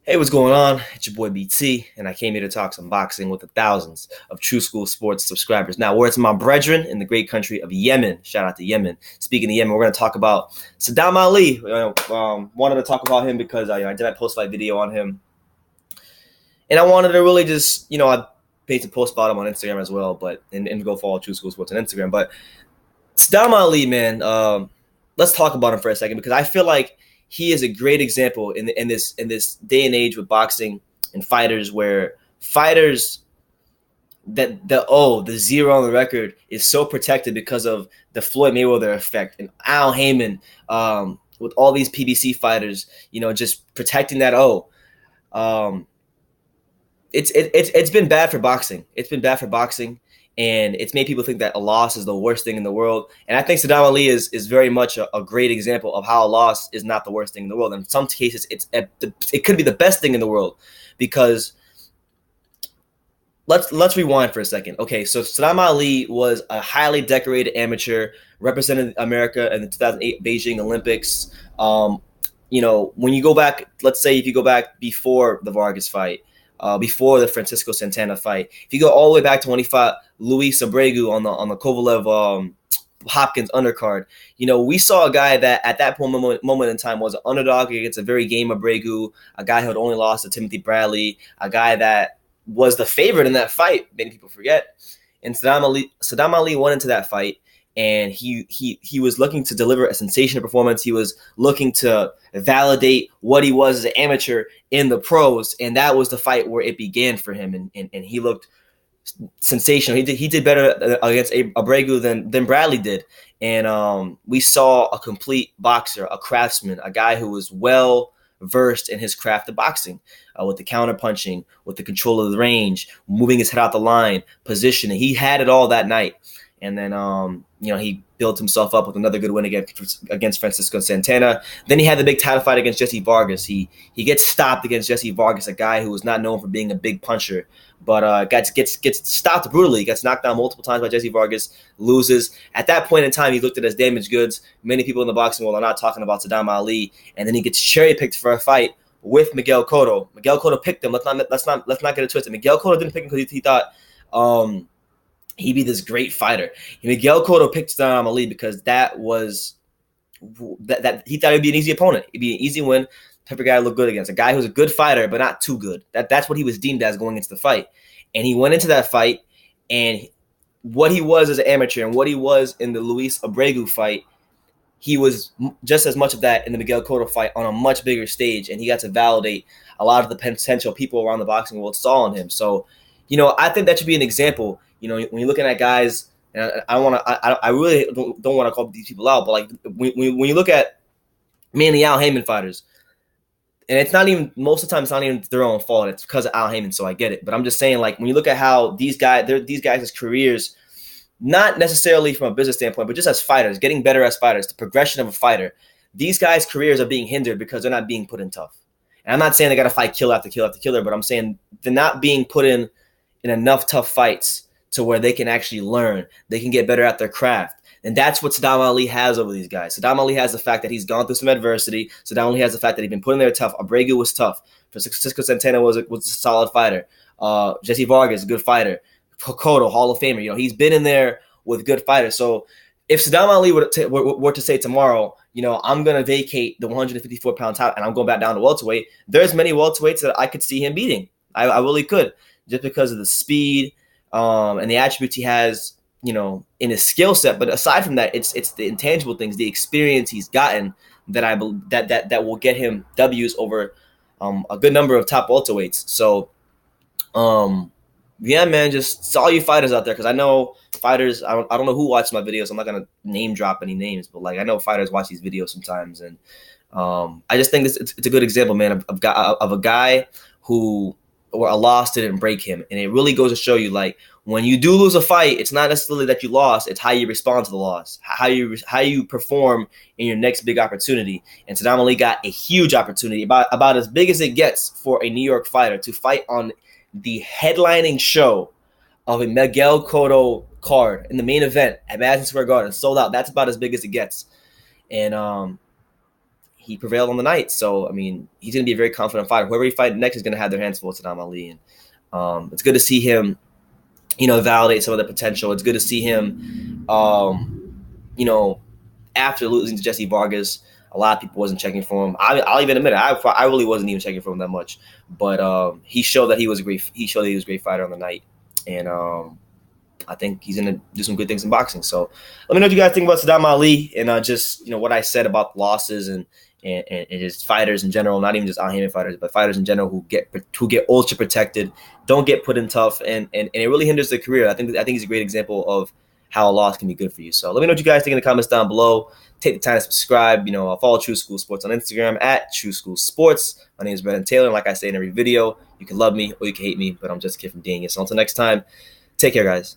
Hey, what's going on? It's your boy BT, and I came here to talk some boxing with the thousands of True School Sports subscribers. Now, words to my brethren in the great country of Yemen. Shout out to Yemen. Speaking of Yemen, we're going to talk about Sadam Ali. Wanted to talk about him because I did a post-fight video on him, and I wanted to really just, I made some posts about him on Instagram as well, and go follow True School Sports on Instagram. But Sadam Ali, man, let's talk about him for a second because I feel like he is a great example in this day and age with boxing and fighters where fighters the zero on the record is so protected because of the Floyd Mayweather effect and Al Heyman with all these PBC fighters, just protecting that Um, it's been bad for boxing. It's been bad for boxing, and it's made people think that a loss is the worst thing in the world. And I think Saddam Ali is very much a great example of how a loss is not the worst thing in the world. In some cases, it could be the best thing in the world, because let's rewind for a second. Okay, so Saddam Ali was a highly decorated amateur, represented America in the 2008 Beijing Olympics. When you go back, let's say if you go back before the Vargas fight, before the Francisco Santana fight, if you go all the way back to when he fought Luis Abregu on the Kovalev Hopkins undercard, we saw a guy that at that moment in time was an underdog against a very game Abregu, a guy who had only lost to Timothy Bradley, a guy that was the favorite in that fight. Many people forget. And Saddam Ali went into that fight, and he was looking to deliver a sensational performance. He was looking to validate what he was as an amateur in the pros, and that was the fight where it began for him. And he looked sensational. He did better against Abregu than Bradley did. And we saw a complete boxer, a craftsman, a guy who was well versed in his craft of boxing, with the counter punching, with the control of the range, moving his head out the line, positioning. He had it all that night. And then, he built himself up with another good win against Francisco Santana. Then he had the big title fight against Jesse Vargas. He gets stopped against Jesse Vargas, a guy who was not known for being a big puncher, but gets stopped brutally. Gets knocked down multiple times by Jesse Vargas, loses. At that point in time, he looked at as damaged goods. Many people in the boxing world are not talking about Saddam Ali. And then he gets cherry picked for a fight with Miguel Cotto. Miguel Cotto picked him. Let's not get it twisted. Miguel Cotto didn't pick him because he thought he'd be this great fighter. Miguel Cotto picked Saddam Ali because that he thought it'd be an easy opponent. It'd be an easy win. Type of guy to look good against. A guy who's a good fighter, but not too good. That's what he was deemed as going into the fight. And he went into that fight, and what he was as an amateur and what he was in the Luis Abregu fight, he was just as much of that in the Miguel Cotto fight on a much bigger stage, and he got to validate a lot of the potential people around the boxing world saw in him. So, I think that should be an example. When you're looking at guys, and I really don't want to call these people out, but like when you look at mainly Al Heyman fighters, and it's not even, most of the time it's not even their own fault. It's because of Al Heyman, so I get it. But I'm just saying, like, when you look at how these guys' careers, not necessarily from a business standpoint, but just as fighters, getting better as fighters, the progression of a fighter, these guys' careers are being hindered because they're not being put in tough. And I'm not saying they got to fight kill after kill after killer, but I'm saying they're not being put in enough tough fights to where they can actually learn. They can get better at their craft. And that's what Saddam Ali has over these guys. Saddam Ali has the fact that he's gone through some adversity. Saddam Ali has the fact that he's been put in there tough. Abregu was tough. Francisco Santana was a solid fighter. Jesse Vargas, a good fighter. Cotto, Hall of Famer. He's been in there with good fighters. So if Saddam Ali were to say tomorrow, I'm going to vacate the 154-pound title and I'm going back down to welterweight, there's many welterweights that I could see him beating. I really could, just because of the speed and the attributes he has, in his skill set. But aside from that, it's the intangible things, the experience he's gotten that will get him W's over a good number of top welterweights. So, yeah, man, just all you fighters out there, because I know fighters. I don't know who watches my videos. I'm not gonna name drop any names, but like I know fighters watch these videos sometimes, and I just think it's a good example, man, of a guy who, or a loss didn't break him. And it really goes to show you, like, when you do lose a fight, it's not necessarily that you lost, it's how you respond to the loss, how you perform in your next big opportunity. And Saddam Ali got a huge opportunity, about as big as it gets for a New York fighter, to fight on the headlining show of a Miguel Cotto card in the main event at Madison Square Garden, sold out. That's about as big as it gets. And he prevailed on the night. So I mean, he's going to be a very confident fighter. Whoever he fight next is going to have their hands full with Sadam Ali, and it's good to see him, validate some of the potential. It's good to see him, you know, after losing to Jesse Vargas. A lot of people wasn't checking for him. I'll even admit it. I really wasn't even checking for him that much, but he showed that he was a great. He showed that he was a great fighter on the night, and I think he's going to do some good things in boxing. So let me know what you guys think about Sadam Ali and just what I said about losses and just fighters in general, not even just Haymon fighters, but fighters in general who get ultra protected, don't get put in tough, and it really hinders their career. I think he's a great example of how a loss can be good for you. So let me know what you guys think in the comments down below. Take the time to subscribe. Follow True School Sports on Instagram at True School Sports. My name is Brendan Taylor, and like I say in every video, you can love me or you can hate me, but I'm just a kid from Daniel. So until next time, take care, guys.